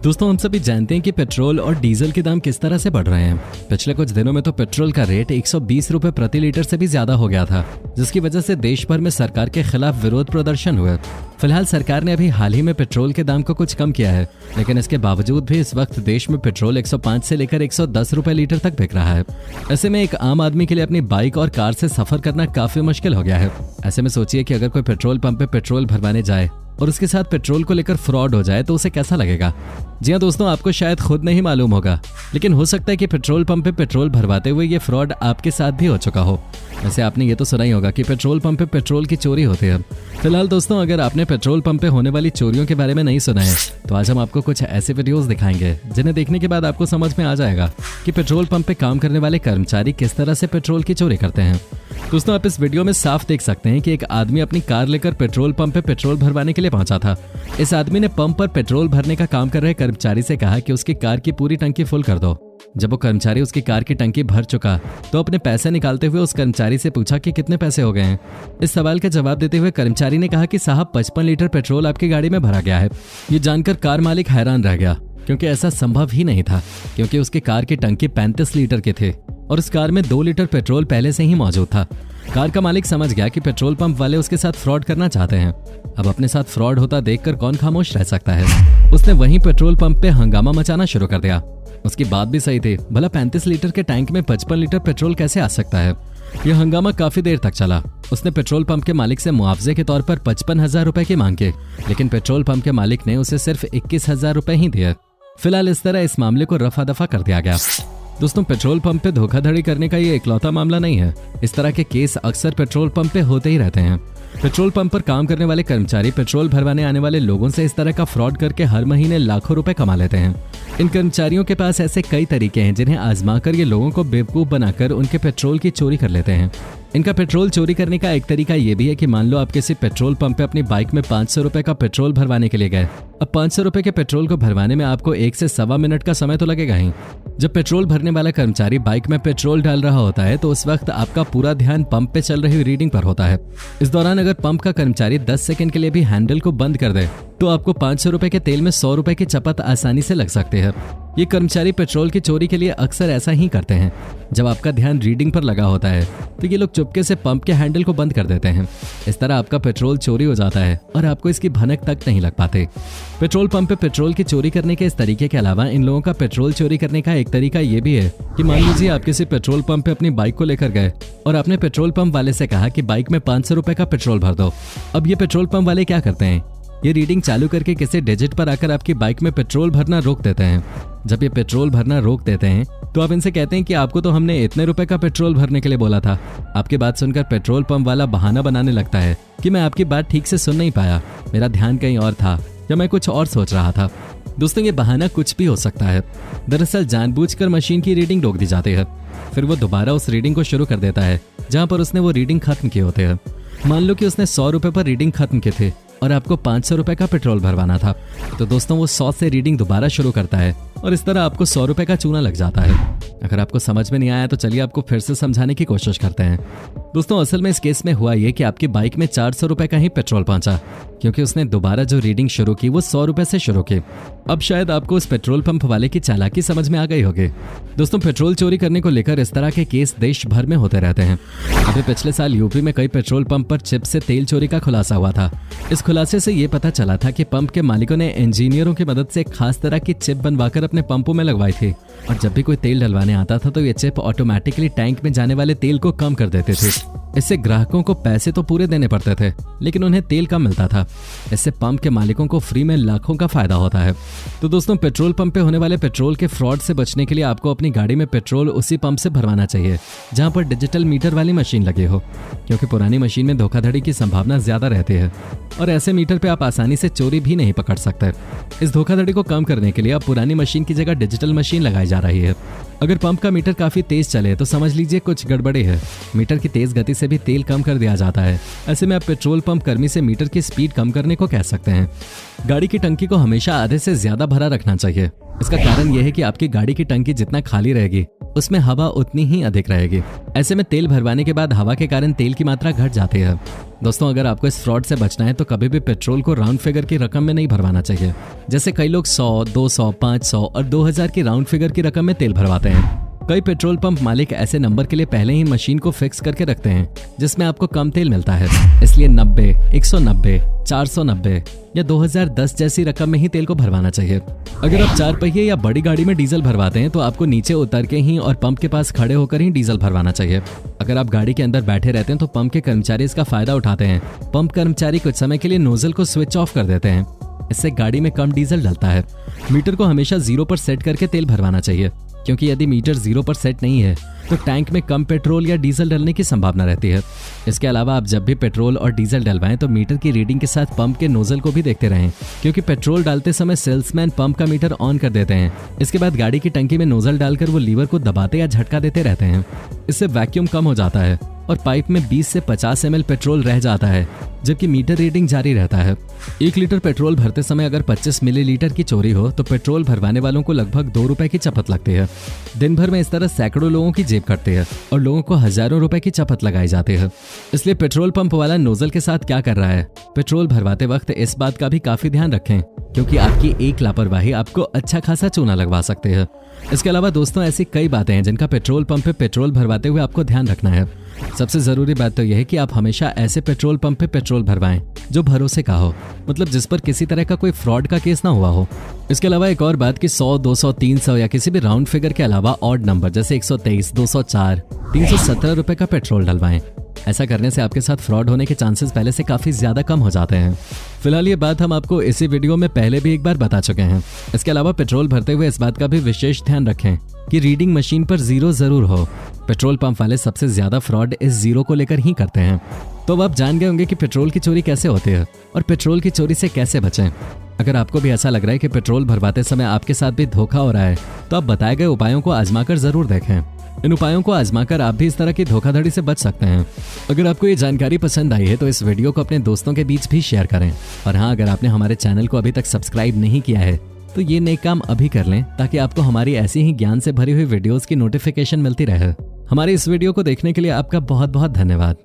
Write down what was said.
दोस्तों हम सभी जानते हैं कि पेट्रोल और डीजल के दाम किस तरह से बढ़ रहे हैं। पिछले कुछ दिनों में तो पेट्रोल का रेट 120 रुपए प्रति लीटर से भी ज्यादा हो गया था, जिसकी वजह से देश भर में सरकार के खिलाफ विरोध प्रदर्शन हुए। फिलहाल सरकार ने अभी हाल ही में पेट्रोल के दाम को कुछ कम किया है, लेकिन इसके बावजूद भी इस वक्त देश में पेट्रोल 105 से लेकर 110 रुपए लीटर तक बिक रहा है। ऐसे में एक आम आदमी के लिए अपनी बाइक और कार से सफर करना काफी मुश्किल हो गया है। ऐसे में सोचिए कि अगर कोई पेट्रोल पंप पे पेट्रोल भरवाने जाए और उसके साथ पेट्रोल को लेकर फ्रॉड हो जाए तो उसे कैसा लगेगा। जी हाँ दोस्तों, आपको शायद खुद नहीं मालूम होगा, लेकिन हो सकता है कि पेट्रोल पंप पे पेट्रोल भरवाते हुए ये फ्रॉड आपके साथ भी हो चुका हो। वैसे आपने ये तो सुना ही होगा कि पेट्रोल पंप पे पेट्रोल की चोरी होती है। फिलहाल दोस्तों, अगर आपने पेट्रोल पंप पे होने वाली चोरियों के बारे में नहीं सुना है तो आज हम आपको कुछ ऐसे वीडियोस दिखाएंगे जिन्हें देखने के बाद आपको समझ में आ जाएगा कि पेट्रोल पंप पे काम करने वाले कर्मचारी किस तरह से पेट्रोल की चोरी करते हैं। दोस्तों, आप इस वीडियो में साफ देख सकते हैं कि एक आदमी अपनी कार लेकर पेट्रोल पंप पे पेट्रोल भरवाने के लिए पहुंचा था। इस आदमी ने पंप पर पेट्रोल भरने का काम कर रहे कर्मचारी से कहा कि उसकी कार की पूरी टंकी फुल कर दो। जब वो कर्मचारी उसकी कार की टंकी भर चुका तो अपने पैसे निकालते हुए उस कर्मचारी से पूछा कि कितने पैसे हो गए हैं। इस सवाल का जवाब देते हुए कर्मचारी ने कहा कि साहब 55 लीटर पेट्रोल आपकी गाड़ी में भरा गया है। ये जानकर कार मालिक हैरान रह गया, क्योंकि ऐसा संभव ही नहीं था, क्योंकि उसकी कार की टंकी 35 लीटर के थे और उस कार में 2 लीटर पेट्रोल पहले से ही मौजूद था। कार का मालिक समझ गया कि पेट्रोल पंप वाले उसके साथ फ्रॉड करना चाहते हैं। अब अपने साथ फ्रॉड होता देखकर कौन खामोश रह सकता है। उसने वहीं पेट्रोल पंप पे हंगामा मचाना शुरू कर दिया। उसकी बात भी सही थी, भला 35 लीटर के टैंक में 55 लीटर पेट्रोल कैसे आ सकता है। यह हंगामा काफी देर तक चला। उसने पेट्रोल पंप के मालिक से मुआवजे के तौर पर 55,000 रुपए की मांग की, लेकिन पेट्रोल पंप के मालिक ने उसे सिर्फ 21,000 रुपए ही दिए। फिलहाल इस तरह इस मामले को रफा दफा कर दिया गया। दोस्तों, पेट्रोल पंप पे धोखाधड़ी करने का ये इकलौता मामला नहीं है। इस तरह के केस अक्सर पेट्रोल पंप पे होते ही रहते हैं। पेट्रोल पंप पर काम करने वाले कर्मचारी पेट्रोल भरवाने आने वाले लोगों से इस तरह का फ्रॉड करके हर महीने लाखों रुपए कमा लेते हैं। इन कर्मचारियों के पास ऐसे कई तरीके हैं जिन्हें आजमा कर ये लोगों को बेवकूफ बनाकर उनके पेट्रोल की चोरी कर लेते हैं। इनका पेट्रोल चोरी करने का एक तरीका ये भी है कि मान लो आप किसी पेट्रोल पंप पे अपनी बाइक में 500 रुपए का पेट्रोल भरवाने के लिए गए। अब 500 रुपए के पेट्रोल को भरवाने में आपको 1 से सवा मिनट का समय तो लगेगा ही। जब पेट्रोल भरने वाला कर्मचारी बाइक में पेट्रोल डाल रहा होता है तो उस वक्त आपका पूरा ध्यान पंप पे चल रही रीडिंग पर होता है। इस दौरान अगर पंप का कर्मचारी 10 सेकंड के लिए भी हैंडल को बंद कर दे तो आपको 500 रुपए के तेल में 100 रुपए की चपत आसानी से लग सकती है। ये कर्मचारी पेट्रोल की चोरी के लिए अक्सर ऐसा ही करते हैं। जब आपका ध्यान रीडिंग पर लगा होता है तो ये लोग चुपके से पंप के हैंडल को बंद कर देते हैं। इस तरह आपका पेट्रोल चोरी हो जाता है और आपको इसकी भनक तक नहीं लग पाते। पेट्रोल पंप पे पेट्रोल की चोरी करने के इस तरीके के अलावा इन लोगों का पेट्रोल चोरी करने का एक तरीका ये भी है कि मान लीजिए आप किसी पेट्रोल पंप पे अपनी बाइक को लेकर गए और आपने पेट्रोल पंप वाले से कहा कि बाइक में 500 रुपए का पेट्रोल भर दो। अब ये पेट्रोल पंप वाले क्या करते हैं, ये रीडिंग चालू करके किसी डिजिट पर आकर आपकी बाइक में पेट्रोल भरना रोक देते हैं। जब ये पेट्रोल भरना रोक देते हैं तो आप इनसे कहते हैं कि आपको तो हमने इतने रुपए का पेट्रोल भरने के लिए बोला था। आपकी बात सुनकर पेट्रोल पंप वाला बहाना बनाने लगता है कि मैं आपकी बात ठीक से सुन नहीं पाया, मेरा ध्यान कहीं और था या मैं कुछ और सोच रहा था। दोस्तों, ये बहाना कुछ भी हो सकता है। दरअसल जानबूझकर मशीन की रीडिंग रोक दी जाती है, फिर वो दोबारा उस रीडिंग को शुरू कर देता है जहाँ पर उसने वो रीडिंग खत्म किए होते हैं। मान लो कि उसने 100 रुपए पर रीडिंग खत्म किए थे और आपको 500 रुपए का पेट्रोल भरवाना था, तो दोस्तों वो 100 से रीडिंग दोबारा शुरू करता है और इस तरह आपको 100 रुपए का चूना लग जाता है। अगर आपको समझ में नहीं आया तो चलिए आपको फिर से समझाने की कोशिश करते हैं। दोस्तों, असल में इस केस में हुआ ये कि आपकी बाइक में 400 रुपए का ही पेट्रोल पहुंचा, क्योंकि उसने दोबारा जो रीडिंग शुरू की वो 100 रुपए से शुरू की। अब शायद आपको उस पेट्रोल पंप वाले की चालाकी समझ में आ गई होगी। दोस्तों, पेट्रोल चोरी करने को लेकर इस तरह के केस देश भर में होते रहते हैं। अभी पिछले साल यूपी में कई पेट्रोल पंप पर चिप से तेल चोरी का खुलासा हुआ था। इस खुलासे से ये पता चला था कि पंप के मालिकों ने इंजीनियरों की मदद से एक खास तरह की चिप बनवाकर अपने पंपों में लगवाई थी, और जब भी कोई तेल डलवाने आता था तो ये चिप ऑटोमेटिकली टैंक में जाने वाले तेल को कम कर देते थे। इससे ग्राहकों को पैसे तो पूरे देने पड़ते थे, लेकिन उन्हें तेल कम मिलता था। इससे पंप के मालिकों को फ्री में लाखों का फायदा होता है। तो दोस्तों, पेट्रोल पंप पे होने वाले पेट्रोल के फ्रॉड से बचने के लिए आपको अपनी गाड़ी में पेट्रोल उसी पंप से भरवाना चाहिए जहां पर डिजिटल मीटर वाली मशीन लगी हो, क्योंकि पुरानी मशीन में धोखाधड़ी की संभावना ज्यादा रहती है और ऐसे मीटर पे आप आसानी से चोरी भी नहीं पकड़ सकते। इस धोखाधड़ी को कम करने के लिए अब पुरानी मशीन की जगह डिजिटल मशीन लगाई जा रही है। अगर पंप का मीटर काफी तेज चले तो समझ लीजिए कुछ गड़बड़ी है। मीटर की तेज गति से भी तेल कम कर दिया जाता है। ऐसे में आप पेट्रोल पंप कर्मी से मीटर की स्पीड कम करने को कह सकते हैं। गाड़ी की टंकी को हमेशा आधे से ज्यादा भरा रखना चाहिए। इसका कारण यह है कि आपकी गाड़ी की टंकी जितना खाली रहेगी उसमें हवा उतनी ही अधिक रहेगी। ऐसे में तेल भरवाने के बाद हवा के कारण तेल की मात्रा घट जाती है। दोस्तों, अगर आपको इस फ्रॉड से बचना है तो कभी भी पेट्रोल को राउंड फिगर की रकम में नहीं भरवाना चाहिए। जैसे कई लोग 100, 200, 500 और 2000 की राउंड फिगर की रकम में तेल भरवाते हैं। कई पेट्रोल पंप मालिक ऐसे नंबर के लिए पहले ही मशीन को फिक्स करके रखते हैं जिसमें आपको कम तेल मिलता है, इसलिए 90, 190, 490 या 2010 जैसी रकम में ही तेल को भरवाना चाहिए। अगर आप 4 पहिए या बड़ी गाड़ी में डीजल भरवाते हैं तो आपको नीचे उतर के ही और पंप के पास खड़े होकर ही डीजल भरवाना चाहिए। अगर आप गाड़ी के अंदर बैठे रहते हैं तो पंप के कर्मचारी इसका फायदा उठाते हैं। पंप कर्मचारी कुछ समय के लिए नोजल को स्विच ऑफ कर देते हैं, इससे गाड़ी में कम डीजल डलता है। मीटर को हमेशा 0 पर सेट करके तेल भरवाना चाहिए, क्योंकि यदि मीटर 0 पर सेट नहीं है तो टैंक में कम पेट्रोल या डीजल डलने की संभावना रहती है। इसके अलावा आप जब भी पेट्रोल और डीजल डलवाएं तो मीटर की रीडिंग के साथ पंप के नोजल को भी देखते रहें, क्योंकि पेट्रोल डालते समय सेल्समैन पंप का मीटर ऑन कर देते हैं। इसके बाद गाड़ी की टंकी में नोजल डालकर वो लीवर को दबाते या झटका देते रहते हैं। इससे वैक्यूम कम हो जाता है और पाइप में 20 से 50 ml पेट्रोल रह जाता है, जबकि मीटर रीडिंग जारी रहता है। 1 लीटर पेट्रोल भरते समय अगर 25 मिलीलीटर की चोरी हो तो पेट्रोल भरवाने वालों को लगभग 2 रुपए की चपत लगती है। दिन भर में इस तरह सैकड़ों लोगों की जेब कटती है और लोगों को हजारों रुपए की चपत लगाई जाती है। इसलिए पेट्रोल पंप वाला नोजल के साथ क्या कर रहा है, पेट्रोल भरवाते वक्त इस बात का भी काफी ध्यान रखें, क्योंकि आपकी एक लापरवाही आपको अच्छा खासा चूना लगवा सकती है। इसके अलावा दोस्तों, ऐसी कई बातें हैं जिनका पेट्रोल पंप पे पेट्रोल भरवाते हुए आपको ध्यान रखना है। सबसे जरूरी बात तो यह है कि आप हमेशा ऐसे पेट्रोल पंप पे पेट्रोल भरवाएं जो भरोसे का हो, मतलब जिस पर किसी तरह का कोई फ्रॉड का केस ना हुआ हो। इसके अलावा एक और बात कि 100, 200, 300 या किसी भी राउंड फिगर के अलावा ऑड नंबर जैसे 123, 204, 317 रुपए का पेट्रोल डलवाएं। ऐसा करने से आपके साथ फ्रॉड होने के चांसेस पहले से काफी ज्यादा कम हो जाते हैं। फिलहाल ये बात हम आपको इसी वीडियो में पहले भी एक बार बता चुके हैं। इसके अलावा पेट्रोल भरते हुए इस बात का भी विशेष ध्यान रखें कि रीडिंग मशीन पर 0 जरूर हो। पेट्रोल पंप वाले सबसे ज्यादा फ्रॉड इस 0 को लेकर ही करते हैं। तो अब आप जान गए होंगे कि पेट्रोल की चोरी कैसे होती है और पेट्रोल की चोरी से कैसे बचें। अगर आपको भी ऐसा लग रहा है कि पेट्रोल भरवाते समय आपके साथ भी धोखा हो रहा है तो आप बताए गए उपायों को आजमाकर जरूर देखें। इन उपायों को आजमाकर आप भी इस तरह की धोखाधड़ी से बच सकते हैं। अगर आपको ये जानकारी पसंद आई है तो इस वीडियो को अपने दोस्तों के बीच भी शेयर करें। और हाँ, अगर आपने हमारे चैनल को अभी तक सब्सक्राइब नहीं किया है तो ये नेक काम अभी कर लें, ताकि आपको हमारी ऐसी ही ज्ञान से भरी हुई वीडियोस की नोटिफिकेशन मिलती रहे। हमारे इस वीडियो को देखने के लिए आपका बहुत बहुत धन्यवाद।